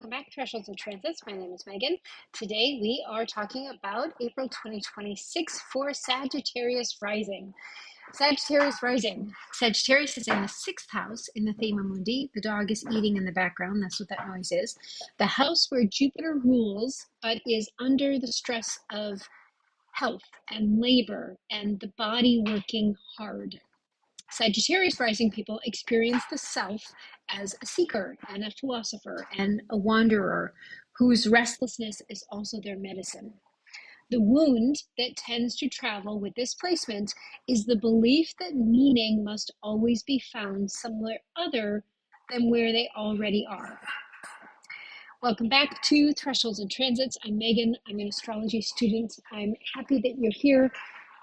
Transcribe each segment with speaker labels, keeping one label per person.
Speaker 1: Welcome back, Thresholds and Transits. My name is Megan. Today we are talking about April 2026 for Sagittarius rising. Sagittarius rising. Sagittarius is in the 6th house in the Thema Mundi. The dog is eating in the background. That's what that noise is. The house where Jupiter rules, but is under the stress of health and labor and the body working hard. Sagittarius rising people experience the self as a seeker and a philosopher and a wanderer whose restlessness is also their medicine. The wound that tends to travel with this placement is the belief that meaning must always be found somewhere other than where they already are. Welcome back to Thresholds and Transits. I'm Megan. I'm an astrology student. I'm happy that you're here.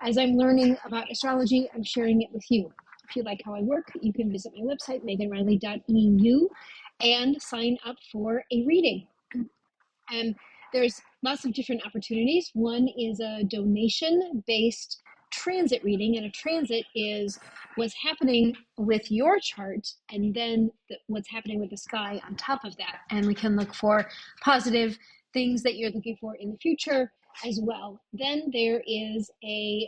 Speaker 1: As I'm learning about astrology, I'm sharing it with you. If you like how I work, you can visit my website, meganriley.eu, and sign up for a reading. And there's lots of different opportunities. One is a donation-based transit reading, and a transit is what's happening with your chart and then what's happening with the sky on top of that. And we can look for positive things that you're looking for in the future as well. Then there is a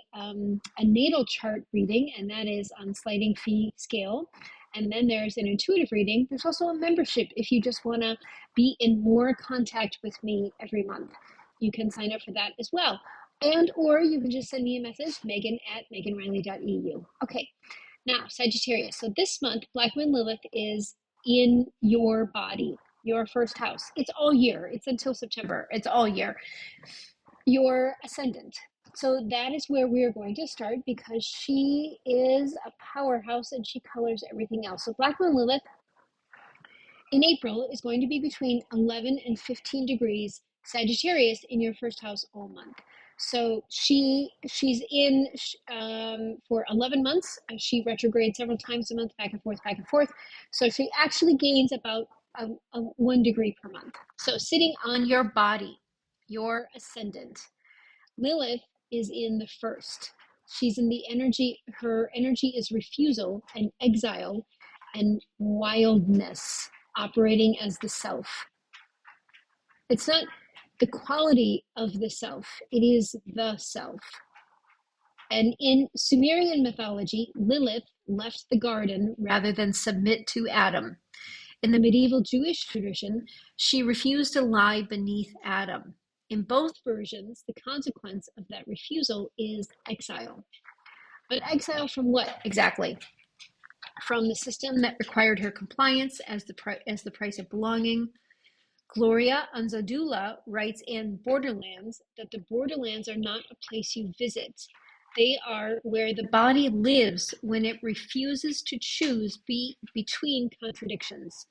Speaker 1: natal chart reading, and that is on sliding fee scale. And then there's an intuitive reading. There's also a membership if you just want to be in more contact with me every month. You can sign up for that as well. And or you can just send me a message, megan@meganriley.eu. Okay, now Sagittarius. So this month, Black Moon Lilith is in your body, your first house. It's all year. It's until September. It's all year. Your ascendant. So that is where we are going to start because she is a powerhouse and she colors everything else. So Black Moon Lilith in April is going to be between 11 and 15 degrees Sagittarius in your first house all month. So she's in for 11 months. She retrogrades several times a month, back and forth, back and forth. So she actually gains about 1 degree per month. So sitting on your body, your ascendant. Lilith is in the first. She's in the energy, her energy is refusal and exile and wildness, operating as the self. It's not the quality of the self, it is the self. And in Sumerian mythology, Lilith left the garden rather than submit to Adam. In the medieval Jewish tradition, she refused to lie beneath Adam. In both versions, the consequence of that refusal is exile. But exile from what exactly? From the system that required her compliance as the price of belonging. Gloria Anzaldua writes in Borderlands that the Borderlands are not a place you visit. They are where the body lives when it refuses to choose between contradictions.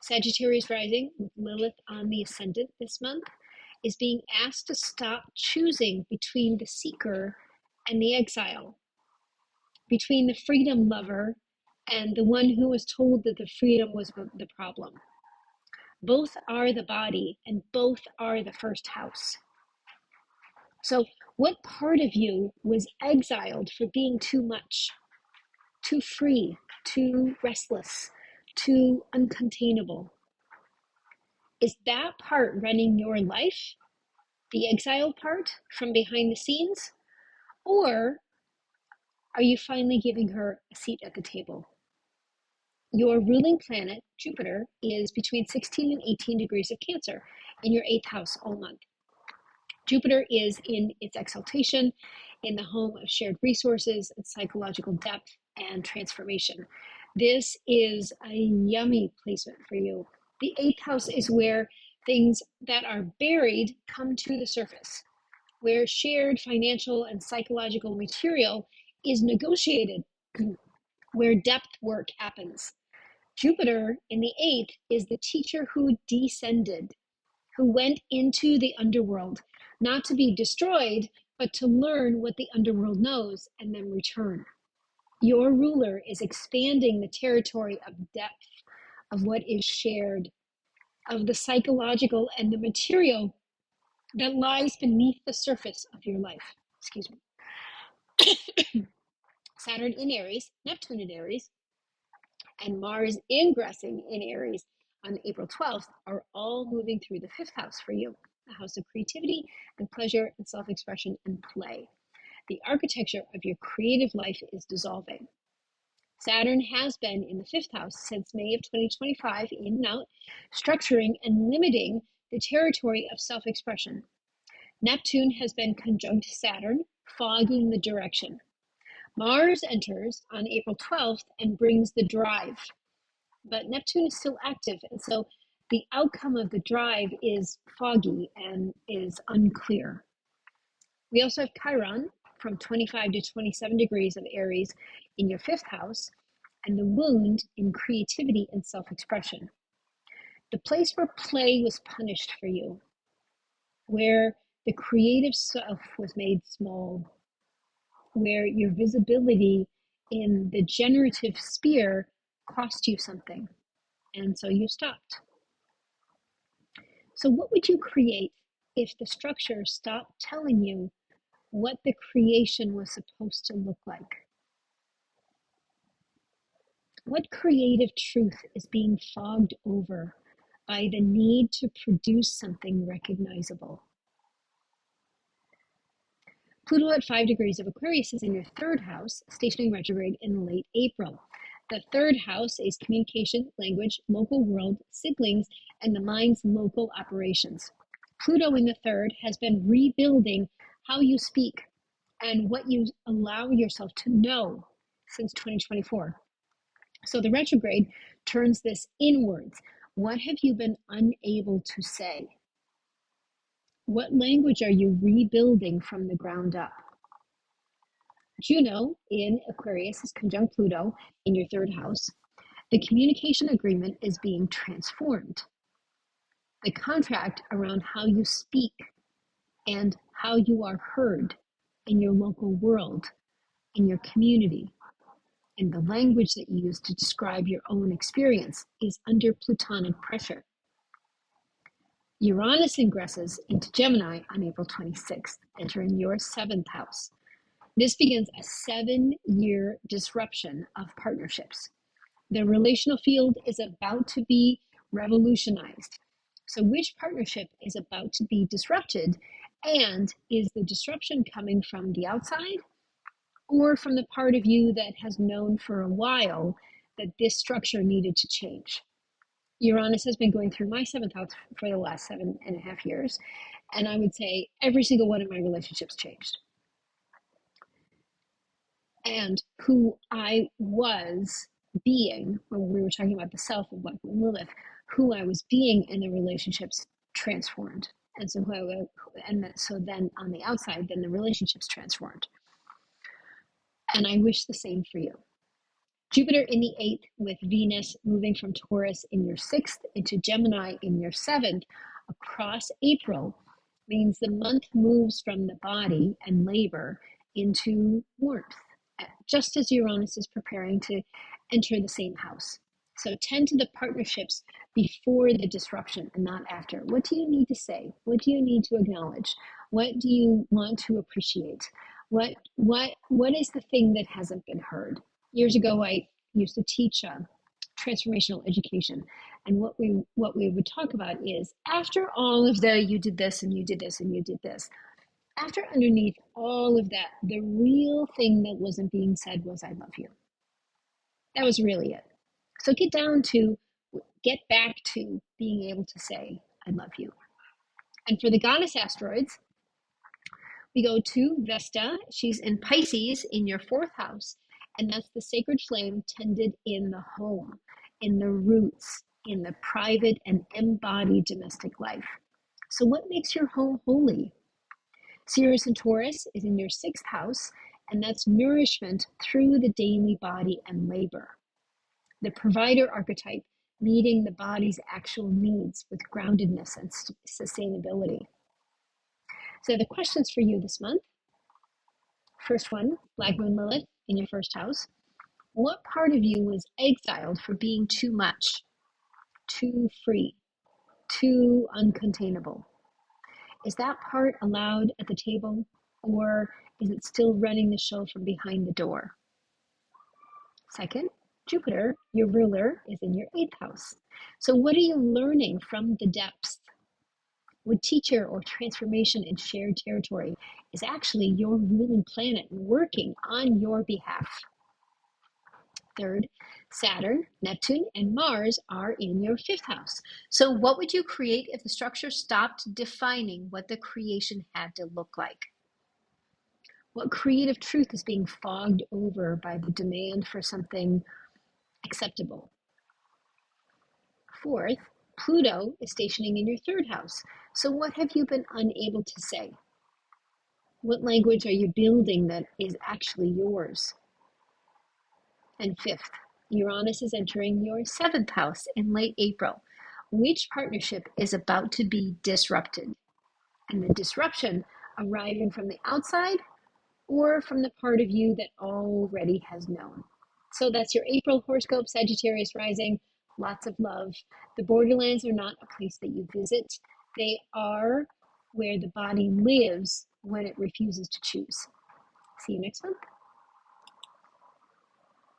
Speaker 1: Sagittarius rising with Lilith on the ascendant this month is being asked to stop choosing between the seeker and the exile, between the freedom lover and the one who was told that the freedom was the problem. Both are the body and both are the first house. So what part of you was exiled for being too much, too free, too restless, too uncontainable? Is that part running your life, the exile part from behind the scenes? Or are you finally giving her a seat at the table? Your ruling planet, Jupiter, is between 16 and 18 degrees of Cancer in your 8th house all month. Jupiter is in its exaltation, in the home of shared resources and psychological depth and transformation. This is a yummy placement for you. The 8th house is where things that are buried come to the surface, where shared financial and psychological material is negotiated, where depth work happens. Jupiter in the 8th is the teacher who descended, who went into the underworld, not to be destroyed, but to learn what the underworld knows and then return. Your ruler is expanding the territory of depth, of what is shared, of the psychological and the material that lies beneath the surface of your life. Excuse me. Saturn in Aries, Neptune in Aries, and Mars ingressing in Aries on April 12th are all moving through the 5th house for you, the house of creativity and pleasure and self-expression and play. The architecture of your creative life is dissolving. Saturn has been in the 5th house since May of 2025, in and out, structuring and limiting the territory of self-expression. Neptune has been conjunct Saturn, fogging the direction. Mars enters on April 12th and brings the drive, but Neptune is still active, and so the outcome of the drive is foggy and is unclear. We also have Chiron from 25 to 27 degrees of Aries in your 5th house, and the wound in creativity and self-expression. The place where play was punished for you, where the creative self was made small, where your visibility in the generative sphere cost you something, and so you stopped. So what would you create if the structure stopped telling you what the creation was supposed to look like? What creative truth is being fogged over by the need to produce something recognizable? Pluto at 5 degrees of Aquarius is in your 3rd house, stationing retrograde in late April. The 3rd house is communication, language, local world, siblings, and the mind's local operations. Pluto in the 3rd has been rebuilding how you speak and what you allow yourself to know since 2024. So the retrograde turns this inwards. What have you been unable to say? What language are you rebuilding from the ground up? Juno in Aquarius is conjunct Pluto in your 3rd house. The communication agreement is being transformed. The contract around how you speak and how you are heard in your local world, in your community, and the language that you use to describe your own experience is under Plutonic pressure. Uranus ingresses into Gemini on April 26th, entering your 7th house. This begins a 7-year disruption of partnerships. The relational field is about to be revolutionized. So which partnership is about to be disrupted? And is the disruption coming from the outside or from the part of you that has known for a while that this structure needed to change? Uranus has been going through my 7th house for the last 7.5 years. And I would say every single one of my relationships changed. And who I was being, when we were talking about the self of Black Moon Lilith, who I was being in the relationships transformed. And so so then on the outside, then the relationships transformed. And I wish the same for you. Jupiter in the 8th with Venus moving from Taurus in your 6th into Gemini in your 7th across April means the month moves from the body and labor into warmth, just as Uranus is preparing to enter the same house. So tend to the partnerships before the disruption and not after. What do you need to say? What do you need to acknowledge? What do you want to appreciate? What is the thing that hasn't been heard? Years ago, I used to teach transformational education, and what we would talk about is after all of the you did this and you did this and you did this, after underneath all of that, the real thing that wasn't being said was I love you. That was really it. So get back to being able to say I love you. And for the goddess asteroids, we go to Vesta. She's in Pisces in your 4th house. And that's the sacred flame tended in the home, in the roots, in the private and embodied domestic life. So what makes your home holy? Ceres in Taurus is in your 6th house, and that's nourishment through the daily body and labor. The provider archetype meeting the body's actual needs with groundedness and sustainability. So the questions for you this month. First one, Black Moon Lilith in your 1st house. What part of you was exiled for being too much, too free, too uncontainable? Is that part allowed at the table, or is it still running the show from behind the door? Second, Jupiter, your ruler, is in your 8th house. So what are you learning from the depths? What teacher or transformation in shared territory is actually your ruling planet working on your behalf? Third, Saturn, Neptune, and Mars are in your fifth house. So what would you create if the structure stopped defining what the creation had to look like? What creative truth is being fogged over by the demand for something acceptable? Fourth, Pluto is stationing in your third house. So what have you been unable to say? What language are you building that is actually yours? And fifth, Uranus is entering your seventh house in late April. Which partnership is about to be disrupted? And the disruption arriving from the outside or from the part of you that already has known? So that's your April horoscope, Sagittarius rising. Lots of love. The Borderlands are not a place that you visit. They are where the body lives when it refuses to choose. See you next month.